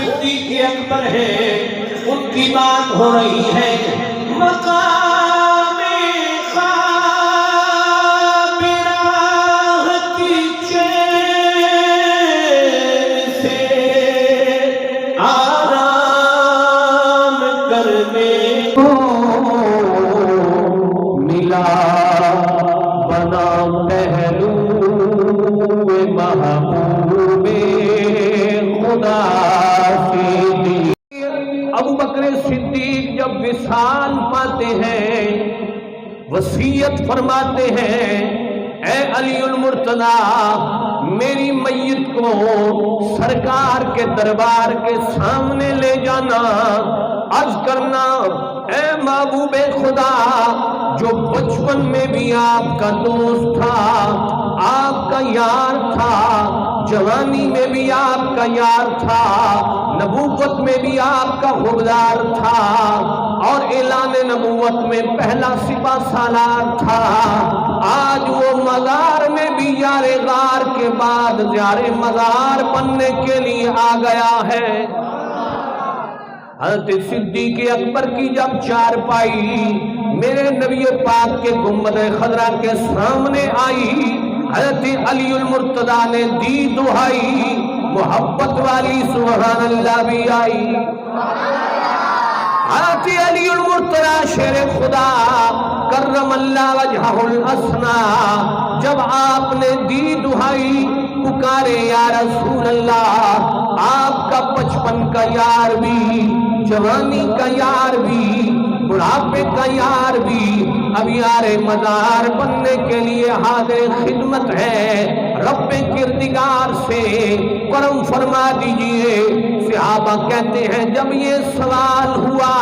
صدیق اکبر ہے، ان کی بات ہو رہی ہے۔ مقام خواب راحت چین سے آرام کرنے کو ملا، بنا پہلو محبوب خدا صدیق۔ ابو بکر صدیق جب وصال پاتے ہیں، وصیت فرماتے ہیں، اے علی المرتضیٰ میری میت کو سرکار کے دربار کے سامنے لے جانا، عرض کرنا اے محبوب خدا جو بچپن میں بھی آپ کا دوست تھا، آپ کا یار تھا، جوانی میں بھی آپ کا یار تھا، نبوت میں بھی آپ کا حبدار تھا، اور اعلان نبوت میں پہلا سپہ سالار تھا، آج وہ مزار میں بھی یار غار کے بعد یار مزار بننے کے لیے آ گیا ہے۔ حضرت صدیق اکبر کی جب چارپائی میرے نبی پاک کے گنبد خضرا کے سامنے آئی، حضرت علی المرتضیٰ نے دی دہائی، محبت والی سبحان اللہ بھی آئی۔ حضرت علی المرتضیٰ شیر خدا کرم اللہ وجہہ الاسنا جب آپ نے دی دہائی، پکارے یا رسول اللہ، آپ کا بچپن کا یار بھی، جوانی کا یار بھی، بڑھاپے کا یار بھی اب یار مزار بننے کے لیے حاضر خدمت ہے، رب کردگار سے کرم فرما دیجئے۔ صحابہ کہتے ہیں جب یہ سوال ہوا،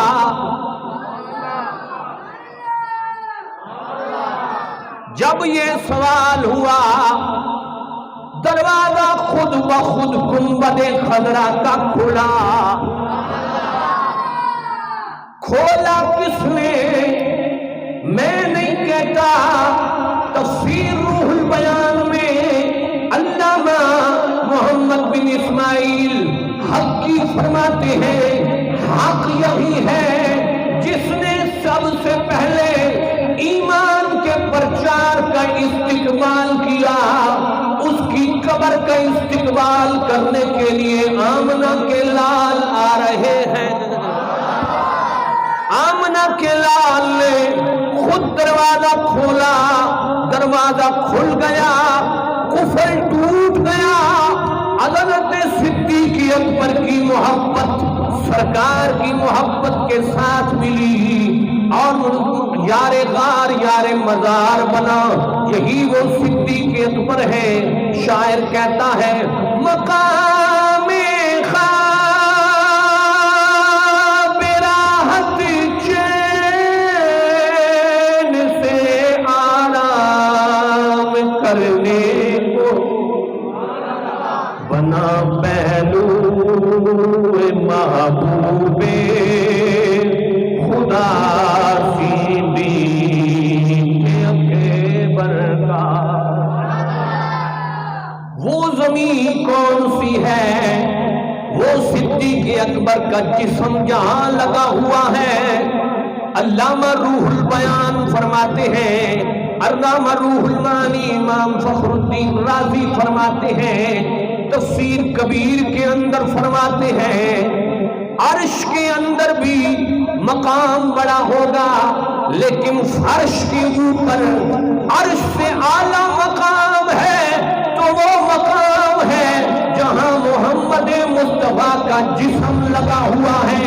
جب یہ سوال ہوا، دروازہ خود بخود گنبد خضرا کا کھلا۔ کھولا کس نے میں نہیں کہتا، تفسیر روح البیان میں علامہ محمد بن اسماعیل حقی فرماتے ہیں حق یہی ہے جس نے سب سے پہلے ایمان کے پرچار کا استقبال کیا، اس کی قبر کا استقبال کرنے کے لیے آمنہ کے لال آ رہے ہیں۔ آمنہ کے لال نے خود دروازہ کھولا، دروازہ کھل گیا، قفل ٹوٹ گیا، حضرت صدیق اکبر کی محبت سرکار کی محبت کے ساتھ ملی اور یار غار یار مزار بنا۔ یہی وہ صدیق اکبر ہے۔ شاعر کہتا ہے مقام خواب راحت چین سے آرام کرنے کو بنا پہلو محبوب خدا صدیق اکبر کا۔ وہ زمین کون سی ہے؟ وہ صدیق اکبر کا جسم جہاں لگا ہوا ہے۔ علامہ روح البیان فرماتے ہیں، علامہ روح المعانی امام فخر الدین رازی فرماتے ہیں، تفسیر کبیر کے اندر فرماتے ہیں عرش کے اندر بھی مقام بڑا ہوگا، لیکن فرش کے اوپر عرش سے اعلیٰ مقام ہے، تو وہ مقام ہے جہاں محمد مصطفیٰ کا جسم لگا ہوا ہے۔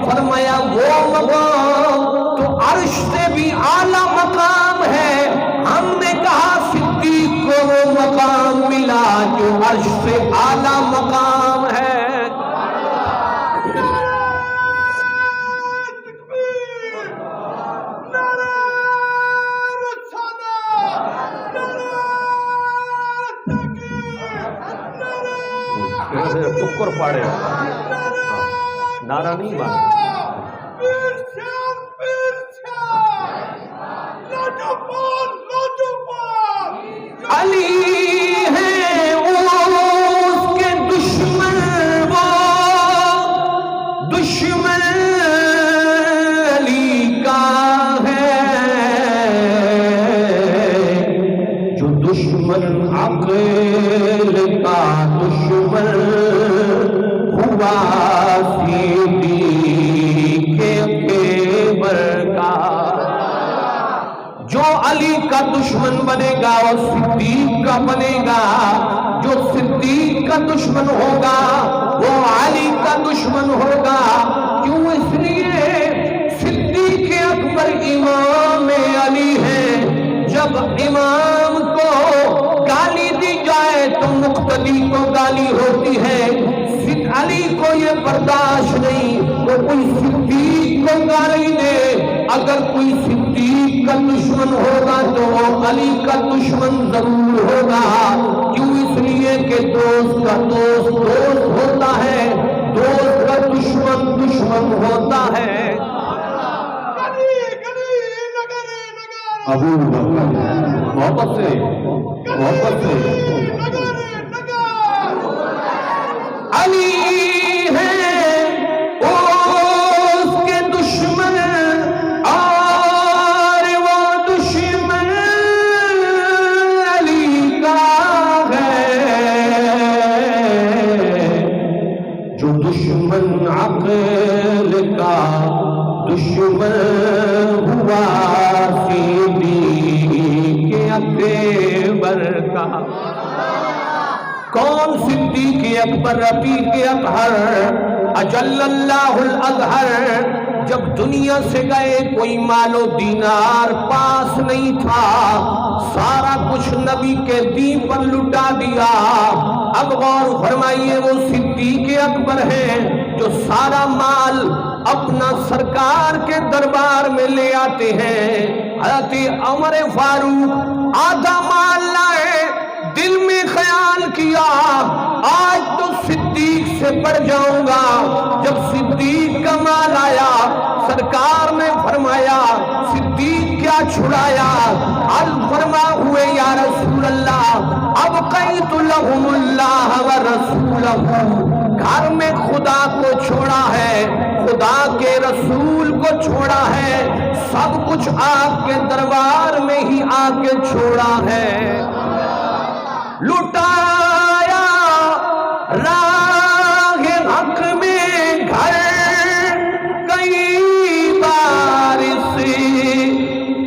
فرمایا وہ مقام تو عرش سے بھی اعلیٰ مقام ہے۔ ہم نے کہا صدیق کو وہ مقام ملا جو عرش سے اعلیٰ مقام ہے۔ ٹکر پاڑے نعرہ نہیں بات علی ہے اس کے دشمن وہ ہوا صدیق اکبر کا۔ جو علی کا دشمن بنے گا وہ صدیق کا بنے گا، جو صدیق کا دشمن ہوگا وہ علی کا دشمن ہوگا۔ کیوں؟ اس لیے صدیق اکبر امام علی ہے۔ جب امام کو گالی دی جائے تو مقتدی کو گالی ہوتی ہے، علی کو یہ برداشت نہیں تو کوئی صدیق کو گالی دے۔ اگر کوئی صدیق کا دشمن ہوگا تو وہ علی کا دشمن ضرور ہوگا۔ کیوں؟ اس لیے کہ دوست کا دوست دوست ہوتا ہے، دوست کا دشمن دشمن ہوتا ہے۔ ابو بکر محبت سے علی ہے اس کے دشمن، اور وہ دشمن علی کا ہے۔ جو دشمن عقل کا دشمن ہوا صدیق اکبر کا۔ کون صدیق اکبر رفیق اطہر اجل اللہ الاظہر؟ جب دنیا سے گئے کوئی مال و دینار پاس نہیں تھا، سارا کچھ نبی کے دین پر لٹا دیا۔ اب غور فرمائیے، وہ صدیق اکبر ہیں جو سارا مال اپنا سرکار کے دربار میں لے آتے ہیں۔ حضرت عمر فاروق آدھا مال لائے، دل میں خیال کیا آج تو صدیق سے بڑھ جاؤں گا۔ جب صدیق کا مال آیا سرکار نے فرمایا صدیق کیا چھڑایا؟ فرما ہوئے یا رسول اللہ ابقیت لہم اللہ ورسولہ، گھر میں خدا کو چھوڑا ہے، خدا کے رسول کو چھوڑا ہے، سب کچھ آپ کے دربار میں ہی آ کے چھوڑا ہے۔ لٹایا راہ حق میں گھر کئی بار سے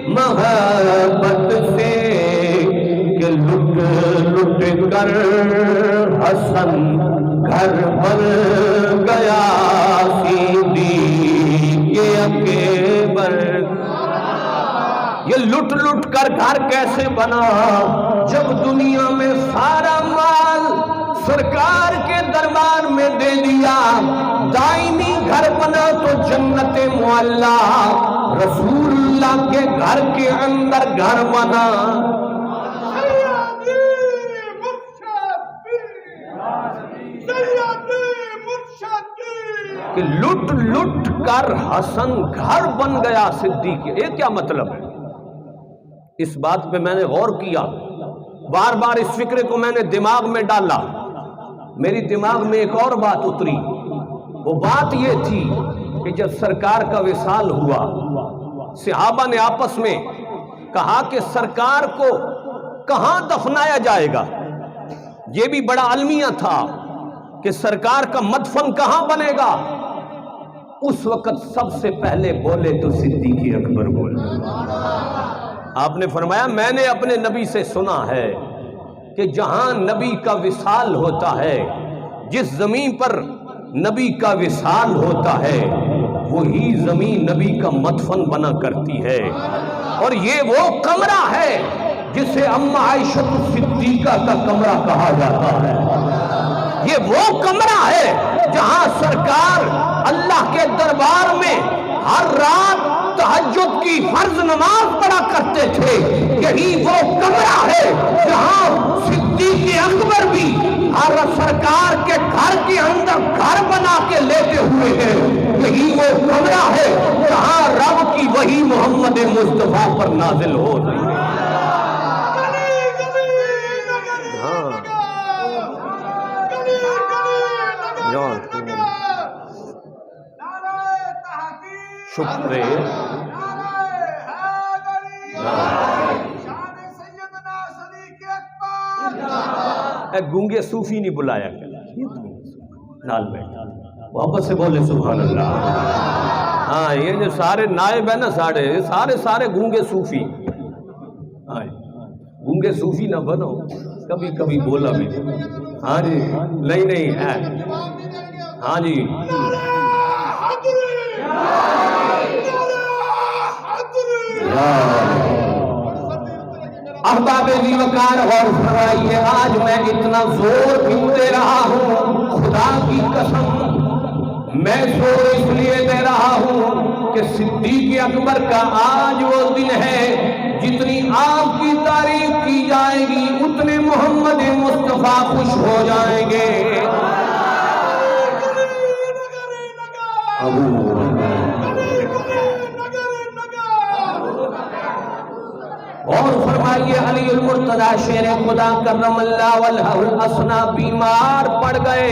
محبت سے، کہ لٹ لٹ کر حسن گھر بن گیا صدیق اکبر۔ یہ لٹ لٹ کر گھر کیسے بنا؟ جب دنیا میں سارا مال سرکار کے دربار میں دے دیا، دائمی گھر بنا تو جنت معلا رسول اللہ کے گھر کے اندر گھر بنا۔ کہ لٹ لٹ کر حسن گھر بن گیا صدیق۔ یہ کیا مطلب ہے؟ اس بات پہ میں نے غور کیا، بار بار اس فکر کو میں نے دماغ میں ڈالا۔ میری دماغ میں ایک اور بات اتری، وہ بات یہ تھی کہ جب سرکار کا وصال ہوا، صحابہ نے آپس میں کہا کہ سرکار کو کہاں دفنایا جائے گا۔ یہ بھی بڑا المیہ تھا کہ سرکار کا مدفن کہاں بنے گا۔ اس وقت سب سے پہلے بولے تو صدیق اکبر بولے۔ آپ نے فرمایا میں نے اپنے نبی سے سنا ہے کہ جہاں نبی کا وصال ہوتا ہے، جس زمین پر نبی کا وصال ہوتا ہے، وہی زمین نبی کا مدفن بنا کرتی ہے۔ اور یہ وہ کمرہ ہے جسے ام عائشہ صدیقہ کا کمرہ کہا جاتا ہے۔ یہ وہ کمرہ ہے جہاں سرکار اللہ کے دربار میں ہر رات تہجد کی فرض نماز پڑھا کرتے تھے۔ یہی وہ کمرہ ہے جہاں صدیق اکبر بھی ہر سرکار کے گھر کے اندر گھر بنا کے لیتے ہوئے ہیں۔ یہی وہ کمرہ ہے جہاں رب کی وحی محمد مصطفیٰ پر نازل ہو رہی ہے۔ شکر گونگے صوفی نہیں بلایا گیا، نال بیٹھے محبت سے بولے سبحان اللہ۔ ہاں یہ جو سارے نائب ہیں نا سارے گونگے صوفی، ہاں گونگے صوفی نہ بنو، کبھی کبھی بولا بھی، ہاں جی نہیں ہے، ہاں جی احباب ذی وقار غور فرمائیے، آج میں اتنا زور کیوں دے رہا ہوں؟ خدا کی قسم میں زور اس لیے دے رہا ہوں کہ صدیق اکبر کا آج وہ دن ہے، جتنی آپ کی تعریف کی جائے گی اتنے محمد مصطفیٰ خوش ہو جائیں گے۔ اور فرمائیے علی المرتضی شیر خدا کرم اللہ وجہہ الاسنا بیمار پڑ گئے،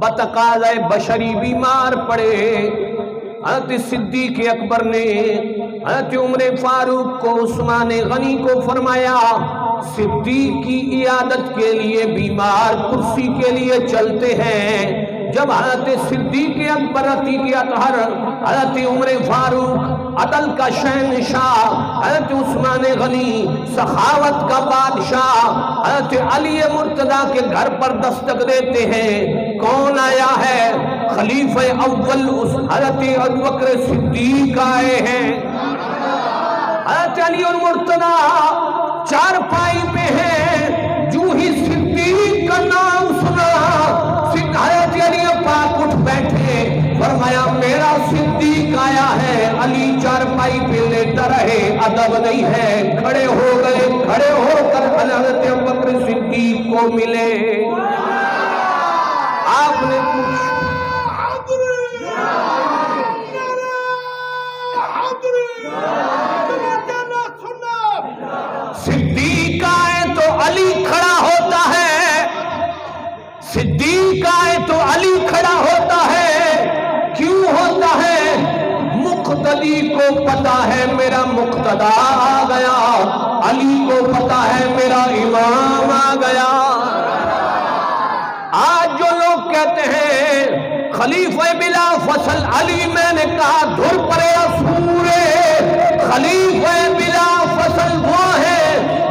بتقاضۂ بشری بیمار پڑے۔ حضرت صدیق اکبر نے حضرت عمر فاروق کو، عثمان غنی کو فرمایا صدیق کی عیادت کے لیے بیمار کرسی کے لیے چلتے ہیں۔ جب حضرت صدیق اکبر عتیق اطہر، حضرت عمر فاروق عدل کا شہنشاہ، حضرت عثمان غنی سخاوت کا بادشاہ حضرت علی مرتضیٰ کے گھر پر دستک دیتے ہیں، کون آیا ہے؟ خلیفہ اول حضرت ابوبکر صدیق آئے ہیں۔ حضرت علی المرتضیٰ چارپائی پہ ہیں، جو ہی صدیق کا نام سنا حضرت علی پاک اٹھ بیٹھے، فرمایا میرا صدیق آیا ہے۔ علی چارپائی پہ لیٹا رہے، ادب نہیں ہے، کھڑے ہو گئے، کھڑے ہو کر حضرت ابوبکر صدیق کو ملے۔ آپ نے صدیق آئے تو علی کھڑا ہوتا ہے، صدیق آئے تو علی کھڑا ہوتا ہے۔ کیوں ہوتا ہے؟ مقتدی کو پتا ہے میرا مقتدا آ گیا، علی کو پتا ہے میرا امام آ گیا۔ آج جو لوگ کہتے ہیں خلیفہ بلا فصل علی، میں نے کہا دھر پرے اسورے، خلیفہ بلا فصل وہ ہے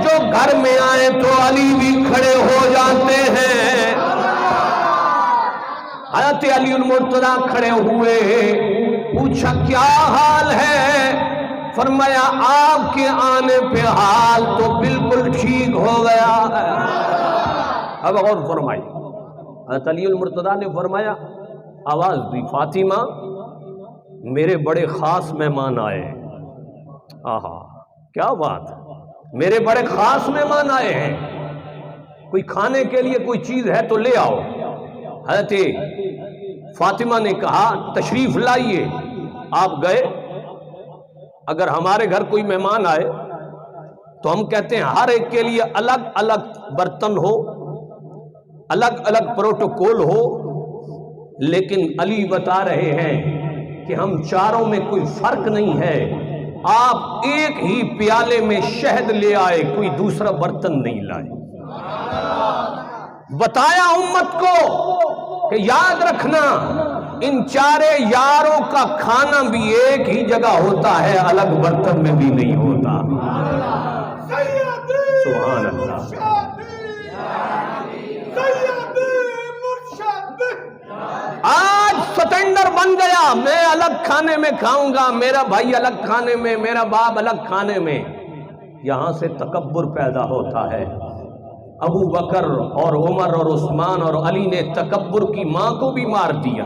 جو گھر میں آئے تو علی بھی کھڑے ہو جاتے ہیں۔ حضرت علی المرتضیٰ کھڑے ہوئے، پوچھا کیا حال ہے؟ فرمایا آپ کے آنے پہ حال تو بالکل ٹھیک ہو گیا ہے۔ اب غور فرمائی، حضرت علی المرتضیٰ نے فرمایا، آواز دی فاطمہ میرے بڑے خاص مہمان آئے ہیں۔ آہا کیا بات، میرے بڑے خاص مہمان آئے ہیں، کوئی کھانے کے لیے کوئی چیز ہے تو لے آؤ۔ حضرت فاطمہ نے کہا تشریف لائیے۔ آپ گئے، اگر ہمارے گھر کوئی مہمان آئے تو ہم کہتے ہیں ہر ایک کے لیے الگ الگ برتن ہو، الگ الگ پروٹوکول ہو، لیکن علی بتا رہے ہیں کہ ہم چاروں میں کوئی فرق نہیں ہے، آپ ایک ہی پیالے میں شہد لے آئے، کوئی دوسرا برتن نہیں لائے۔ بتایا امت کو کہ یاد رکھنا ان چارے یاروں کا کھانا بھی ایک ہی جگہ ہوتا ہے، الگ برتن میں بھی نہیں ہوتا۔ سبحان اللہ۔ آج سٹینڈر بن گیا، میں الگ کھانے میں کھاؤں گا، میرا بھائی الگ کھانے میں، میرا باپ الگ کھانے میں۔ یہاں سے تکبر پیدا ہوتا ہے۔ ابو بکر اور عمر اور عثمان اور علی نے تکبر کی ماں کو بھی مار دیا۔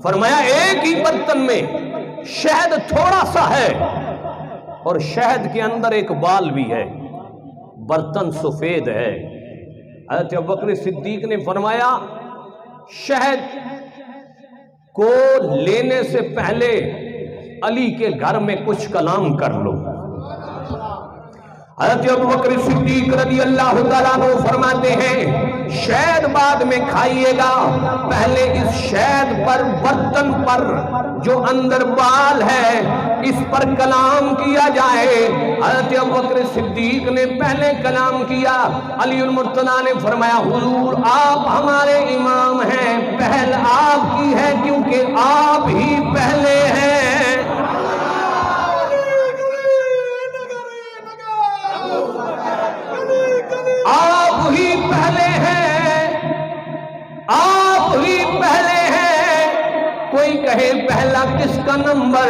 فرمایا ایک ہی برتن میں شہد تھوڑا سا ہے اور شہد کے اندر ایک بال بھی ہے، برتن سفید ہے۔ حضرت ابوبکر صدیق نے فرمایا شہد کو لینے سے پہلے علی کے گھر میں کچھ کلام کر لو۔ حضرت ابوبکر صدیق رضی اللہ تعالیٰ عنہ فرماتے ہیں شہد بعد میں کھائیے گا، پہلے اس شہد پر پر برتن پر جو اندر بال ہے اس پر کلام کیا جائے. حضرت ابوبکر صدیق نے پہلے کلام کیا. علی المرتضیٰ نے فرمایا حضور آپ ہمارے امام ہیں، پہل آپ کی ہے کیونکہ آپ ہی پہلے ہیں. آپ ہی پہلے ہیں، آپ ہی پہلے ہیں. کوئی کہے پہلا کس کا نمبر؟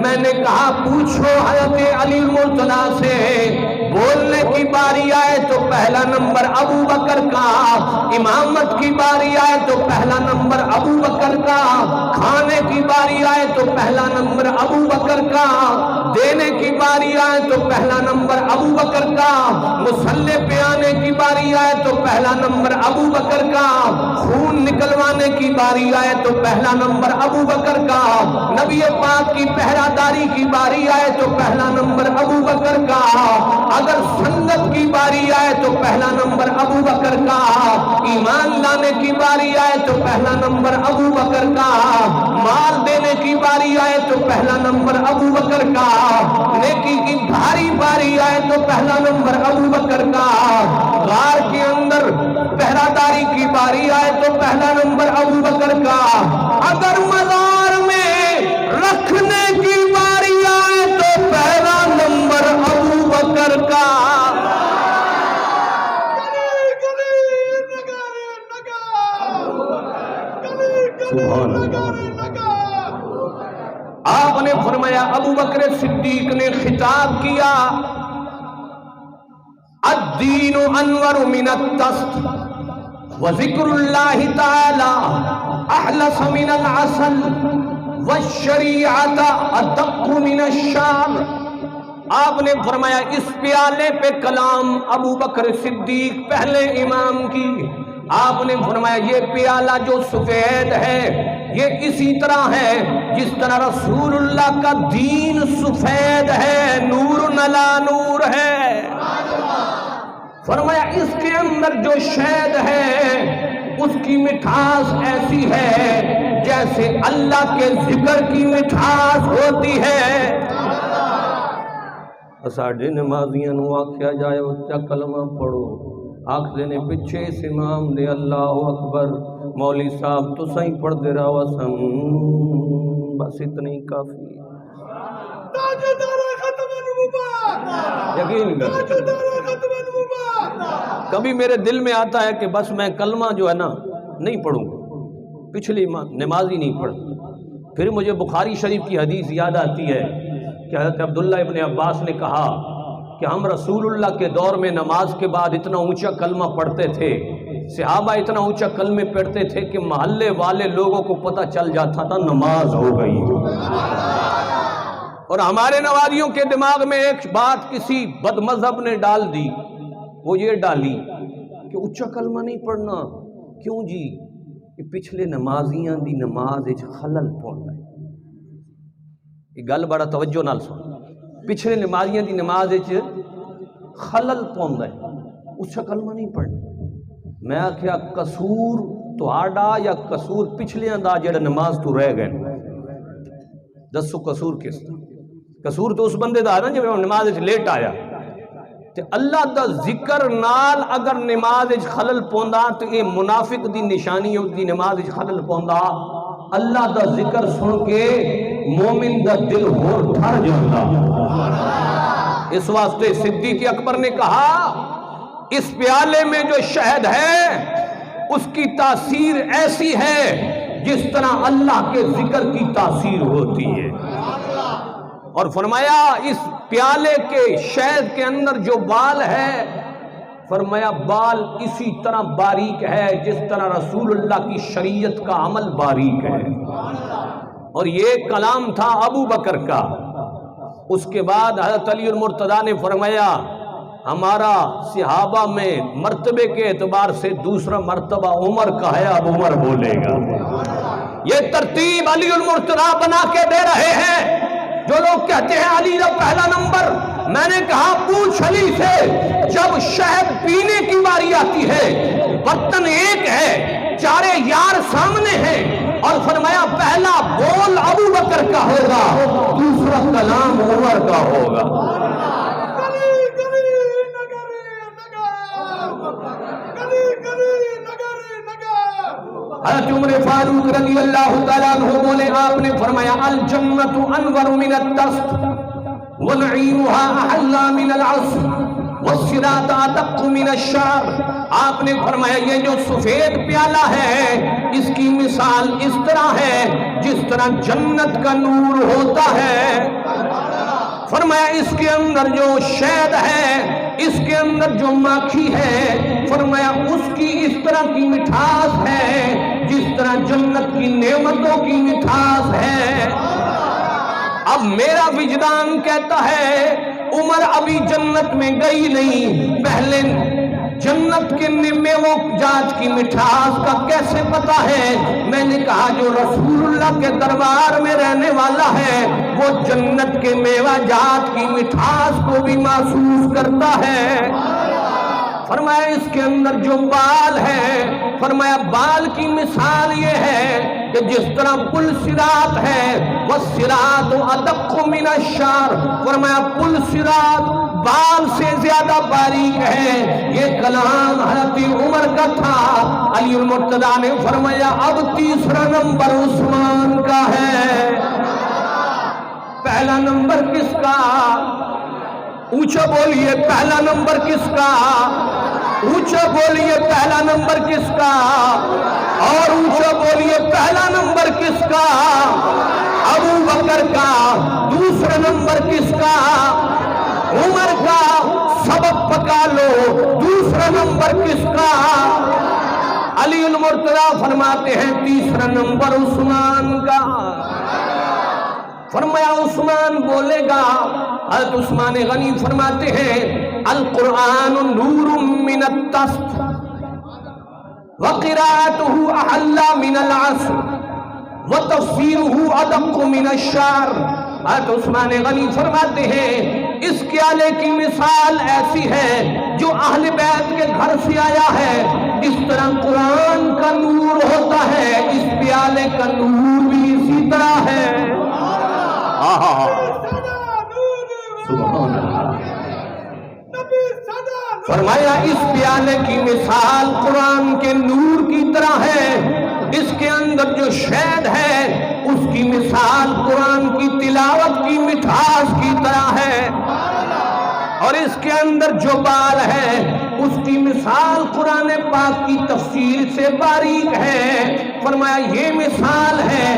میں نے کہا پوچھو حضرت علی المرتضیٰ سے. بولنے کی باری آئے تو پہلا نمبر ابو بکر کا، امامت کی باری آئے تو پہلا نمبر ابو بکر کا، کھانے کی باری آئے تو پہلا نمبر ابو بکر کا، دینے کی باری آئے تو پہلا نمبر ابو بکر کا، مصلے پہ آنے کی باری آئے تو پہلا نمبر ابو بکر کا، خون نکلوانے کی باری آئے تو پہلا نمبر ابو بکر کا، نبی پاک کی پہراداری کی باری آئے تو پہلا نمبر ابو بکر کا، اگر سنت کی باری آئے تو پہلا نمبر ابو بکر کا، ایمان لانے کی باری آئے تو پہلا نمبر ابو بکر کا، مال دینے کی باری آئے تو پہلا نمبر ابو بکر کا، نیکی کی بھاری باری آئے تو پہلا نمبر ابو بکر کا، غار کے اندر پہراداری کی باری آئے تو پہلا نمبر ابو بکر کا، اگر مزار میں رکھنے کی باری آئے تو پہلا نمبر ابو بکر کا. آپ نے فرمایا ابو بکر صدیق نے خطاب کیا الدین انور من التست وذکر اللہ تعالی احلص من العسل والشریعت ادق من الشعر. آپ نے فرمایا اس پیالے پہ کلام ابو بکر صدیق پہلے امام کی. آپ نے فرمایا یہ پیالہ جو سفید ہے یہ اسی طرح ہے جس طرح رسول اللہ کا دین سفید ہے، نور نلا نور ہے. فرمایا اس کے اندر جو شہد ہے اس کی مٹھاس ایسی ہے جیسے اللہ کے ذکر کی مٹھاس ہوتی ہے. ساڑھے نمازیاں نو آکھیا جائے اچھا کلمہ پڑھو، آکھ دینے پیچھے اس امام دے اللہ اکبر، مولوی صاحب تو صحیح پڑھ دے رہا وسم، بس اتنی کافی. یقین کبھی میرے دل میں آتا ہے کہ بس میں کلمہ جو ہے نا نہیں پڑھوں، پچھلی نمازی نہیں پڑھ. پھر مجھے بخاری شریف کی حدیث یاد آتی ہے کہ حضرت عبداللہ ابن عباس نے کہا کہ ہم رسول اللہ کے دور میں نماز کے بعد اتنا اونچا کلمہ پڑھتے تھے، صحابہ اتنا اونچا کلمے پڑھتے تھے کہ محلے والے لوگوں کو پتہ چل جاتا تھا نماز ہو گئی. اور ہمارے نوادیوں کے دماغ میں ایک بات کسی بد مذہب نے ڈال دی، وہ یہ ڈالی کہ اونچا کلمہ نہیں پڑھنا. کیوں جی؟ کہ پچھلے نمازیاں دی نماز اچ خلل پوندا ہے. یہ گل بڑا توجہ نال سن. پچھلے نمازیاں دی نماز اچ خلل پوندا ہے، اونچا کلمہ نہیں پڑھنا. میں آکھیا قصور تہاڈا یا قصور پچھلیاں دا جڑا نماز تو رہ گئے؟ دسو قصور کس دا؟ قصور تو اس بندے دا نا جو نماز وچ لیٹ آیا. تے اللہ دا ذکر نال اگر نماز وچ خلل پوندا تو یہ منافق دی نشانی ہے، دی نماز وچ خلل پوندا. اللہ دا ذکر سن کے مومن دا دل ہور ٹھر جاندا. اس واسطے صدیق اکبر نے کہا اس پیالے میں جو شہد ہے اس کی تاثیر ایسی ہے جس طرح اللہ کے ذکر کی تاثیر ہوتی ہے. اور فرمایا اس پیالے کے شہد کے اندر جو بال ہے، فرمایا بال اسی طرح باریک ہے جس طرح رسول اللہ کی شریعت کا عمل باریک ہے. اور یہ کلام تھا ابو بکر کا. اس کے بعد حضرت علی المرتضیٰ نے فرمایا ہمارا صحابہ میں مرتبے کے اعتبار سے دوسرا مرتبہ عمر کا ہے، اب عمر بولے گا. یہ ترتیب علی المرتضیٰ بنا کے دے رہے ہیں. جو لوگ کہتے ہیں علی کا پہلا نمبر، میں نے کہا پوچھ علی سے، جب شہد پینے کی باری آتی ہے برتن ایک ہے، چارے یار سامنے ہیں، اور فرمایا بکر کا ہوگا، دوسرا کلام عمر کا ہوگا۔ حضرت عمر فاروق رضی اللہ تعالیٰ عنہ بولے، آپ نے فرمایا الجنت انور من الدست ونعیمها احلا من العسل والصراط ادق من الشعر۔ آپ نے فرمایا یہ جو سفید پیالہ ہے اس کی مثال اس طرح ہے جس طرح جنت کا نور ہوتا ہے۔ فرمایا اس کے اندر جو شہد ہے، اس کے اندر جو ماکھی ہے، فرمایا اس کی اس طرح کی مٹھاس ہے جس طرح جنت کی نعمتوں کی مٹھاس ہے۔ اب میرا وجدان کہتا ہے عمر ابھی جنت میں گئی نہیں، پہلے جنت کے میووں جات کی مٹھاس کا کیسے پتا ہے؟ میں نے کہا جو رسول اللہ کے دربار میں رہنے والا ہے وہ جنت کے میوہ جات کی مٹھاس کو بھی محسوس کرتا ہے۔ فرمایا اس کے اندر جو بال ہے، فرمایا بال کی مثال یہ ہے کہ جس طرح پل صراط ہے، والصراط ادق من الشعر، فرمایا پل صراط بال سے زیادہ باریک ہے۔ یہ کلام حضرت عمر کا تھا۔ علی المرتضیٰ نے فرمایا اب تیسرا نمبر عثمان کا ہے، پہلا نمبر کس کا؟ اونچا بولیے پہلا نمبر کس کا؟ اونچا بولیے پہلا نمبر کس کا؟ اور اونچا بولیے پہلا نمبر کس کا؟ ابو بکر کا۔ دوسرا نمبر کس کا؟ عمر کا۔ سبق پکا لو، دوسرا نمبر کس کا؟ علی المرتضیٰ فرماتے ہیں تیسرا نمبر عثمان کا۔ فرمایا عثمان بولے گا، حضرت عثمان غنی فرماتے ہیں القرآن نور من الدست وقراءته احلا من العسل وتفسیرہ ادق من الشعر۔ حضرت عثمان غنی فرماتے ہیں اس پیالے کی مثال ایسی ہے جو اہل بیت کے گھر سے آیا ہے، اس طرح قرآن کا نور ہوتا ہے، اس پیالے کا نور بھی اسی طرح ہے۔ سبحان اللہ۔ فرمایا اس پیالے کی مثال قرآن کے نور کی طرح ہے، اس کے اندر جو شہد ہے اس کی مثال قرآن کی تلاوت کی مٹھاس کی طرح ہے، اور اس کے اندر جو بال ہے اس کی مثال قرآن پاک کی تفسیر سے باریک ہے۔ فرمایا یہ مثال ہے،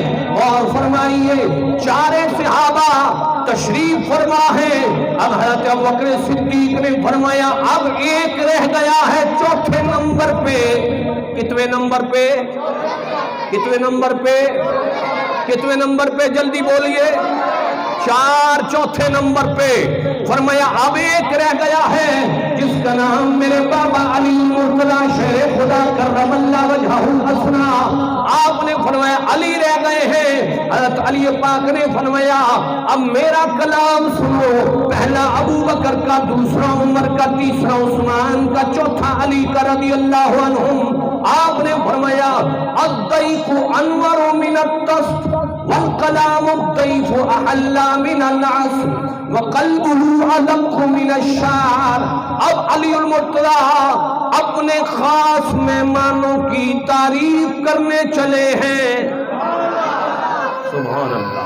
اور فرمائیے چارے صحابہ تشریف فرما ہے۔ اب حضرت ابوبکر صدیق نے فرمایا اب ایک رہ گیا ہے چوتھے نمبر پہ۔ کتویں نمبر پہ؟ کتویں نمبر پہ؟ کتویں نمبر پہ؟ جلدی بولیے۔ چوتھے نمبر پہ۔ فرمایا اب ایک رہ گیا ہے جس کا نام میرے بابا علی المرتضیٰ شیر خدا کرم اللہ وجہہ الحسنہ، آپ نے فرمایا علی رہ گئے ہیں۔ حضرت علی پاک نے فرمایا اب میرا کلام سنو، پہلا ابو بکر کا، دوسرا عمر کا، تیسرا عثمان کا، چوتھا علی کا رضی اللہ عنہم۔ آپ نے فرمایا الضیف انور من الدست والکلام الضیف احلا من العسل وقلبه ادق من الشعر۔ اب علی المرتضیٰ اپنے خاص مہمانوں کی تعریف کرنے چلے ہیں۔ سبحان اللہ۔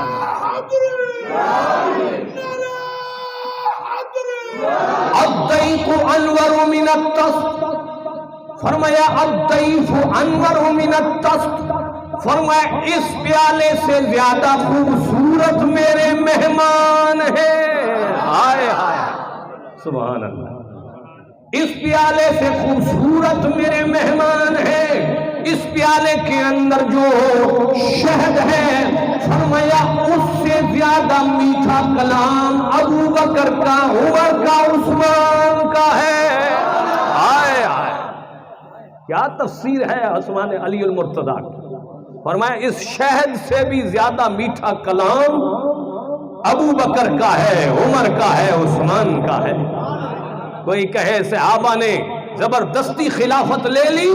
الضیف انور من الدست، فرمایا الضیف انور من الدست، فرمایا اس پیالے سے زیادہ خوبصورت میرے مہمان ہیں۔ ہائے ہائے سبحان اللہ۔ اس پیالے سے خوبصورت میرے مہمان ہیں۔ اس پیالے کے اندر جو شہد ہے، فرمایا اس سے زیادہ میٹھا کلام ابو بکر کا، عمر کا، عثمان کا ہے۔ ہائے ہائے کیا تفسیر ہے عثمان علی المرتضیٰ کی۔ فرمایا اس شہد سے بھی زیادہ میٹھا کلام ابو بکر کا ہے، عمر کا ہے، عثمان کا ہے۔ کوئی کہے صحابہ نے زبردستی خلافت لے لی،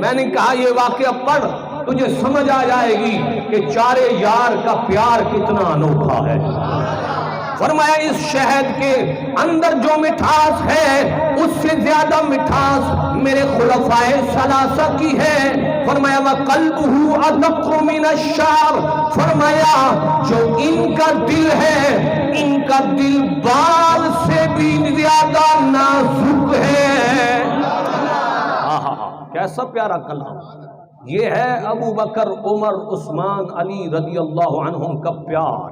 میں نے کہا یہ واقعہ پڑھ تجھے سمجھ آ جائے گی کہ چارے یار کا پیار کتنا انوکھا ہے۔ فرمایا اس شہد کے اندر جو مٹھاس ہے اس سے زیادہ مٹھاس میرے خلفائے ثلاثہ کی ہے۔ فرمایا وَقَلْبُهُ أَدَقُّ مِنَ الشَّعْرِ، فرمایا جو ان کا دل ہے، ان کا دل بال سے بھی زیادہ نازک ہے۔ کیسا پیارا کلام! یہ ہے ابو بکر، عمر، عثمان، علی رضی اللہ عنہم کا پیار،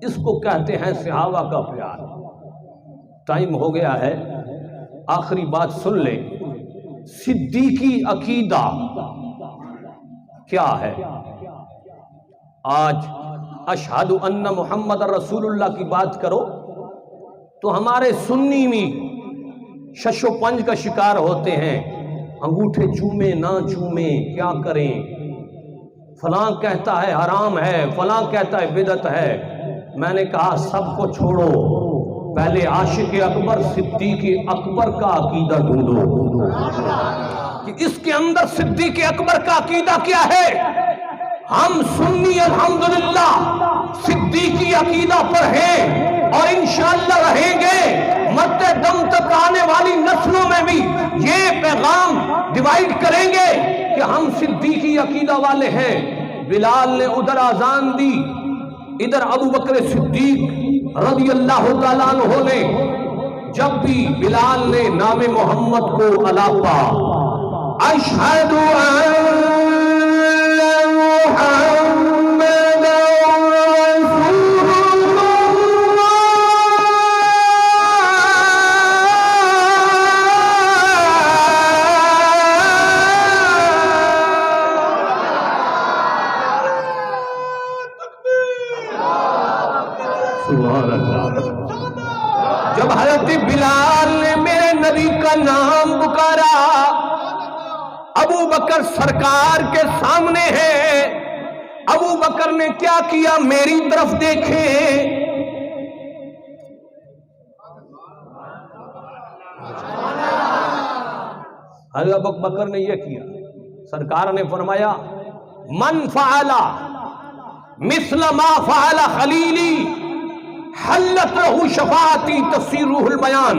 اس کو کہتے ہیں صحابہ کا پیار۔ ٹائم ہو گیا ہے، آخری بات سن لیں، صدیقی عقیدہ کیا ہے؟ آج اشہد ان محمد رسول اللہ کی بات کرو تو ہمارے سنی بھی شش و پنج کا شکار ہوتے ہیں، انگوٹھے چومیں نہ چومیں کیا کریں، فلاں کہتا ہے حرام ہے، فلاں کہتا ہے بدعت ہے۔ میں نے کہا سب کو چھوڑو، پہلے عاشق اکبر صدیق اکبر کا عقیدہ ڈھونڈو کہ اس کے اندر صدیق اکبر کا عقیدہ کیا ہے۔ ہم سنی الحمدللہ صدیقی عقیدہ پر ہیں اور انشاءاللہ رہیں گے، مرتے دم تک آنے والی نسلوں میں بھی یہ پیغام ڈیوائیڈ کریں گے کہ ہم صدیقی عقیدہ والے ہیں۔ بلال نے ادھر اذان دی، ادھر ابو بکر صدیق رضی اللہ تعالیٰ عنہ نے جب بھی بلال نے نام محمد کو الاپا، اشہد ان محمد رسول اللہ، سبحان اللہ۔ جب حضرت بلال نے میرے نبی کا نام پکارا، ابو بکر سرکار کے سامنے ہے، ابو بکر نے کیا کیا؟ میری طرف دیکھیں، حضرت ابو بکر نے یہ کیا، سرکار نے فرمایا من فعل مثل ما فعل خلیلی حلت رہو شفاعتی تفسیر روح البیان۔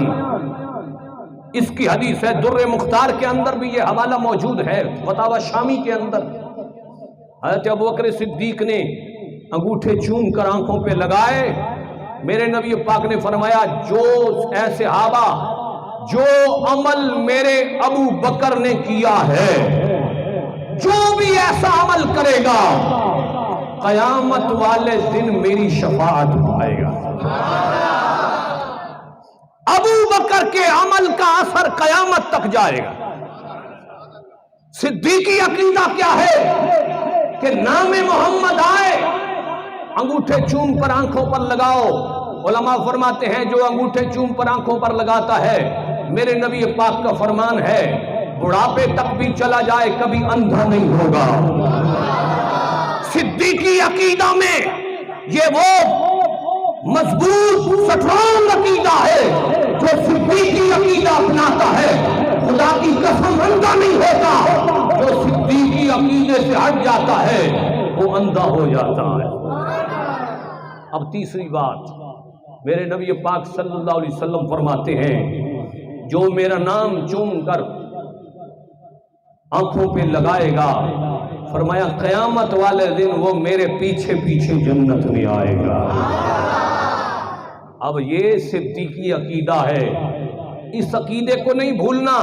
اس کی حدیث ہے، در مختار کے اندر بھی یہ حوالہ موجود ہے، فتاوی شامی کے اندر۔ حضرت ابوبکر صدیق نے انگوٹھے چوم کر آنکھوں پہ لگائے، میرے نبی پاک نے فرمایا جو اے صحابہ جو عمل میرے ابو بکر نے کیا ہے، جو بھی ایسا عمل کرے گا قیامت والے دن میری شفاعت پائے گا۔ ابو بکر کے عمل کا اثر قیامت تک جائے گا۔ صدیقی عقیدہ کیا ہے کہ نام محمد آئے، انگوٹھے چوم پر آنکھوں پر لگاؤ۔ علماء فرماتے ہیں جو انگوٹھے چوم پر آنکھوں پر لگاتا ہے، میرے نبی پاک کا فرمان ہے بڑھاپے تک بھی چلا جائے کبھی اندھا نہیں ہوگا۔ صدیقی عقیدہ میں یہ وہ مضبوط سٹرونگ عقیدہ ہے جو صدیقی عقیدہ اپناتا ہے، خدا کی قسم اندھا نہیں ہوتا۔ جو صدیقی عقیدے سے ہٹ جاتا ہے وہ اندھا ہو جاتا ہے۔ اب تیسری بات، میرے نبی پاک صلی اللہ علیہ وسلم فرماتے ہیں جو میرا نام چوم کر آنکھوں پہ لگائے گا، فرمایا قیامت والے دن وہ میرے پیچھے پیچھے جنت میں آئے گا۔ اب یہ صدیقی عقیدہ ہے، اس عقیدے کو نہیں بھولنا۔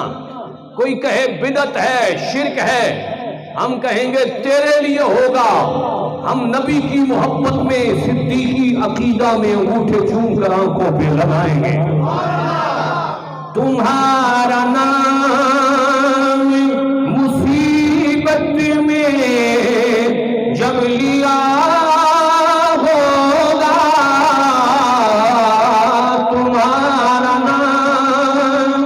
کوئی کہے بدعت ہے، شرک ہے، ہم کہیں گے تیرے لیے ہوگا۔ ہم نبی کی محبت میں صدیقی عقیدہ میں انگوٹھے چوم کر آنکھوں پہ لگائیں گے۔ تمہارا نام مصیبت میں جب لیا ہوگا، تمہارا نام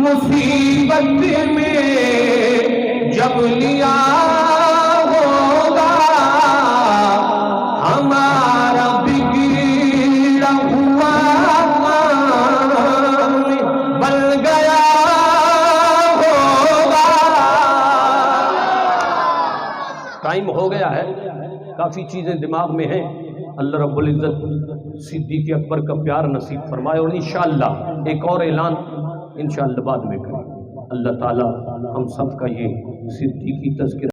مصیبت میں جب لیا ہوگا، ہمارا بگڑا ہوا بن گیا ہوگا۔ کافی چیزیں دماغ میں ہیں. اللہ رب العزت صدیق اکبر کا پیار نصیب فرمائے. اور انشاءاللہ ایک اور اعلان انشاءاللہ بعد میں کریں. اللہ تعالی ہم سب کا یہ صدیقی تذکرہ